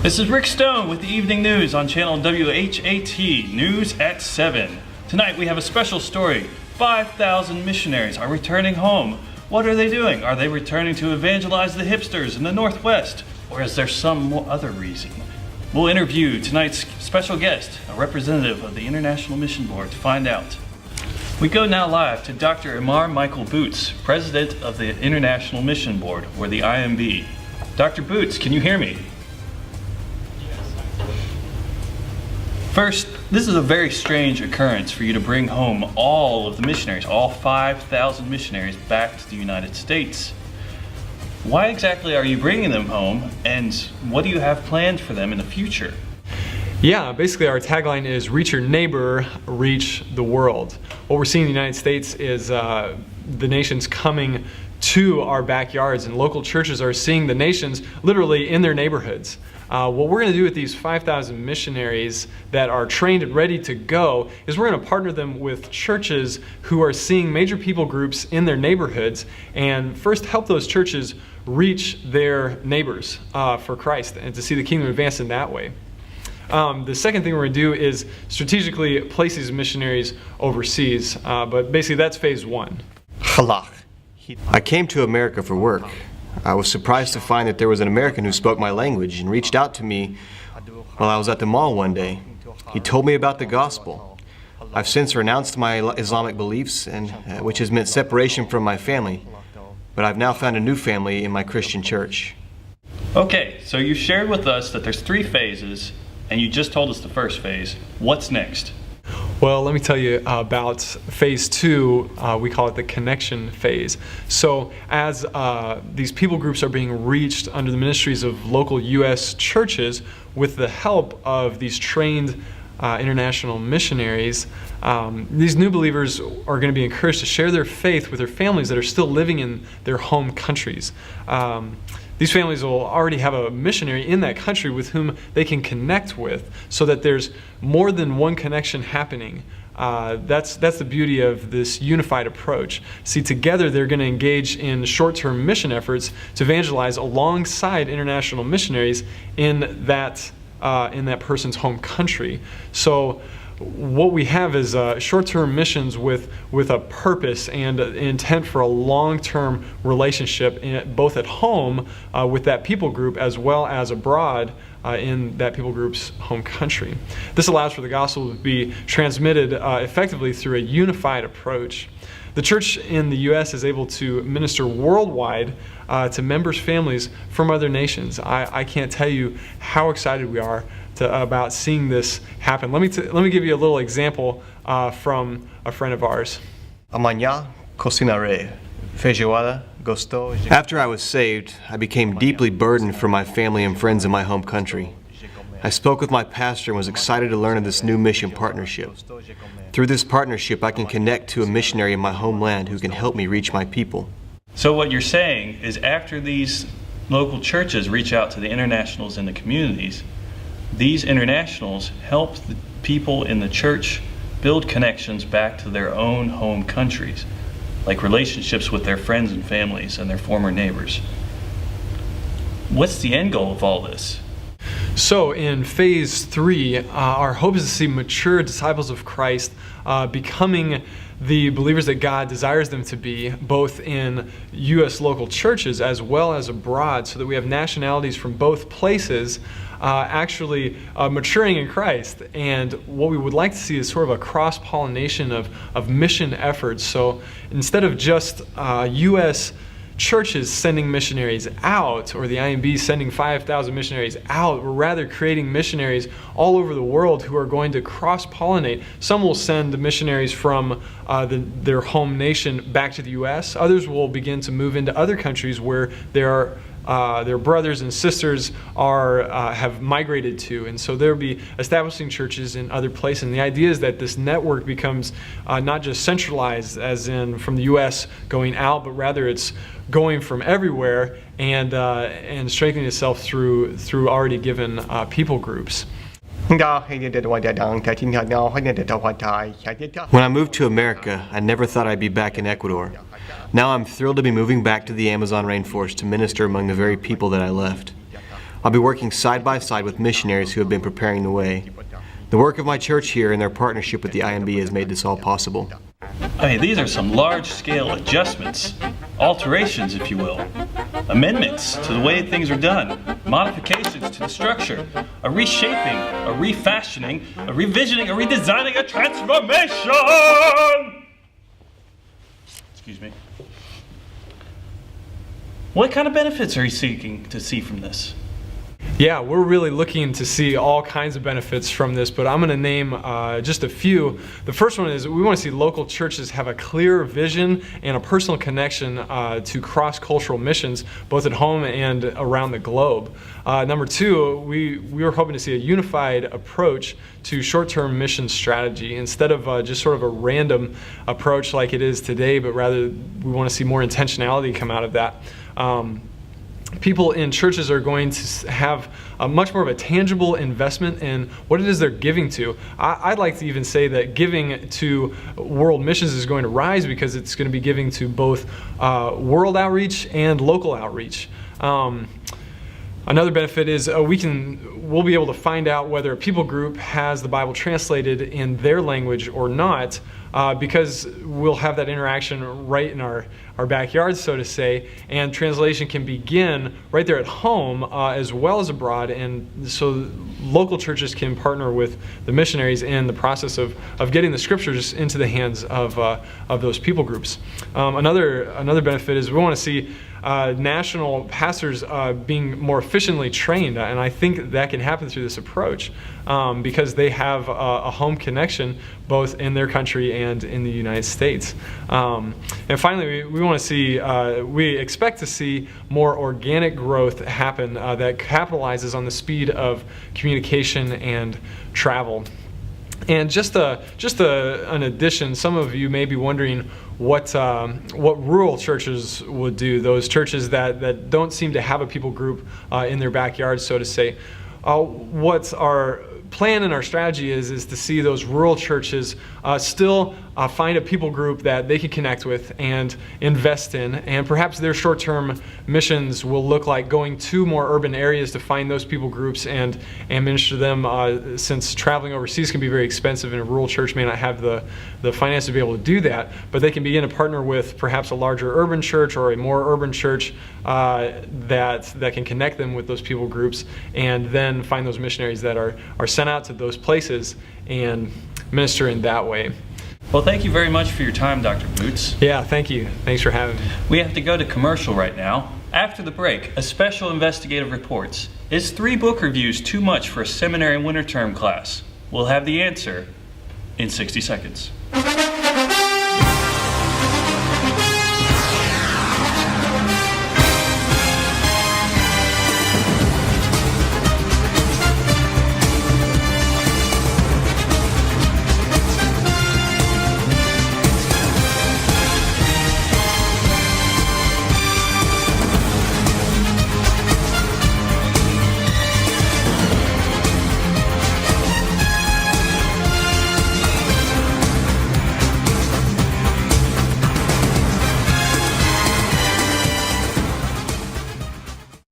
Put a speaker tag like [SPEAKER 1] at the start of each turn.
[SPEAKER 1] This is Rick Stone with the Evening News on channel WHAT News at 7. Tonight we have a special story. 5,000 missionaries are returning home. What are they doing? Are they returning to evangelize the hipsters in the Northwest? Or is there some other reason? We'll interview tonight's special guest, a representative of the International Mission Board, to find out. We go now live to Dr. Imar Michael Boots, President of the International Mission Board, or the IMB. Dr. Boots, can you hear me? First, this is a very strange occurrence for you to bring home all of the missionaries, all 5,000 missionaries, back to the United States. Why exactly are you bringing them home, and what do you have planned for them in the future?
[SPEAKER 2] Yeah, basically our tagline is reach your neighbor, reach the world. What we're seeing in the United States is the nations coming to our backyards, and local churches are seeing the nations literally in their neighborhoods. What we're going to do with these 5,000 missionaries that are trained and ready to go is we're going to partner them with churches who are seeing major people groups in their neighborhoods, and first help those churches reach their neighbors for Christ and to see the kingdom advance in that way. The second thing we're going to do is strategically place these missionaries overseas, but basically that's phase one.
[SPEAKER 3] I came to America for work. I was surprised to find that there was an American who spoke my language and reached out to me while I was at the mall one day. He told me about the gospel. I've since renounced my Islamic beliefs, which has meant separation from my family, but I've now found a new family in my Christian church.
[SPEAKER 1] Okay, so you shared with us that there's 3 phases, and you just told us the first phase. What's next?
[SPEAKER 2] Well, let me tell you about phase 2. We call it the connection phase. So as these people groups are being reached under the ministries of local U.S. churches with the help of these trained international missionaries, these new believers are going to be encouraged to share their faith with their families that are still living in their home countries. These families will already have a missionary in that country with whom they can connect with, so that there's more than one connection happening. That's the beauty of this unified approach. See, together they're going to engage in short-term mission efforts to evangelize alongside international missionaries in that person's home country. So what we have is short-term missions with a purpose and intent for a long-term relationship, both at home with that people group as well as abroad in that people group's home country. This allows for the gospel to be transmitted effectively through a unified approach. The church in the U.S. is able to minister worldwide to members' families from other nations. I can't tell you how excited we are about seeing this happen. Let me give you a little example from a friend of ours.
[SPEAKER 3] Amanhã cocinaré feijoada gostosa. After I was saved, I became deeply burdened for my family and friends in my home country. I spoke with my pastor and was excited to learn of this new mission partnership. Through this partnership, I can connect to a missionary in my homeland who can help me reach my people.
[SPEAKER 1] So what you're saying is, after these local churches reach out to the internationals in the communities, these internationals help the people in the church build connections back to their own home countries, like relationships with their friends and families and their former neighbors. What's the end goal of all this?
[SPEAKER 2] So in phase 3, our hope is to see mature disciples of Christ becoming the believers that God desires them to be, both in U.S. local churches as well as abroad, so that we have nationalities from both places actually maturing in Christ. And what we would like to see is sort of a cross-pollination of mission efforts. So instead of just U.S. churches sending missionaries out, or the IMB sending 5,000 missionaries out, we're rather creating missionaries all over the world who are going to cross-pollinate. Some will send the missionaries from their home nation back to the U.S. Others will begin to move into other countries where their brothers and sisters have migrated to, and so they'll be establishing churches in other places. And the idea is that this network becomes not just centralized, as in from the U.S. going out, but rather it's going from everywhere and strengthening itself through already given people groups.
[SPEAKER 3] When I moved to America, I never thought I'd be back in Ecuador. Now I'm thrilled to be moving back to the Amazon rainforest to minister among the very people that I left. I'll be working side by side with missionaries who have been preparing the way. The work of my church here and their partnership with the IMB has made this all possible.
[SPEAKER 1] Hey, these are some large-scale adjustments, alterations, if you will, amendments to the way things are done, modifications to the structure, a reshaping, a refashioning, a revisioning, a redesigning, a transformation! Excuse me. What kind of benefits are you seeking to see from this?
[SPEAKER 2] Yeah, we're really looking to see all kinds of benefits from this, but I'm going to name just a few. The first one is we want to see local churches have a clear vision and a personal connection to cross-cultural missions, both at home and around the globe. Number two, we were hoping to see a unified approach to short-term mission strategy instead of just sort of a random approach like it is today, but rather we want to see more intentionality come out of that. People in churches are going to have a much more of a tangible investment in what it is they're giving to. I'd like to even say that giving to world missions is going to rise because it's going to be giving to both world outreach and local outreach. Another benefit is we'll be able to find out whether a people group has the Bible translated in their language or not, because we'll have that interaction right in our backyard, so to say, and translation can begin right there at home as well as abroad, and so local churches can partner with the missionaries in the process of getting the scriptures into the hands of those people groups. Another benefit is we want to see national pastors being more efficiently trained, and I think that can happen through this approach because they have a home connection both in their country and in the United States. And finally, we want to see, we expect to see more organic growth happen that capitalizes on the speed of communication and travel. And just an addition, some of you may be wondering what rural churches would do, those churches that don't seem to have a people group in their backyard, so to say. What our plan and our strategy is to see those rural churches still find a people group that they can connect with and invest in, and perhaps their short-term missions will look like going to more urban areas to find those people groups and minister to them, since traveling overseas can be very expensive and a rural church may not have the finances to be able to do that, but they can begin to partner with perhaps a larger urban church or a more urban church that can connect them with those people groups, and then find those missionaries that are sent out to those places and minister in that way.
[SPEAKER 1] Well, thank you very much for your time, Dr. Boots.
[SPEAKER 2] Yeah, thank you. Thanks for having me.
[SPEAKER 1] We have to go to commercial right now. After the break, a special investigative reports. Is 3 book reviews too much for a seminary winter term class? We'll have the answer in 60 seconds.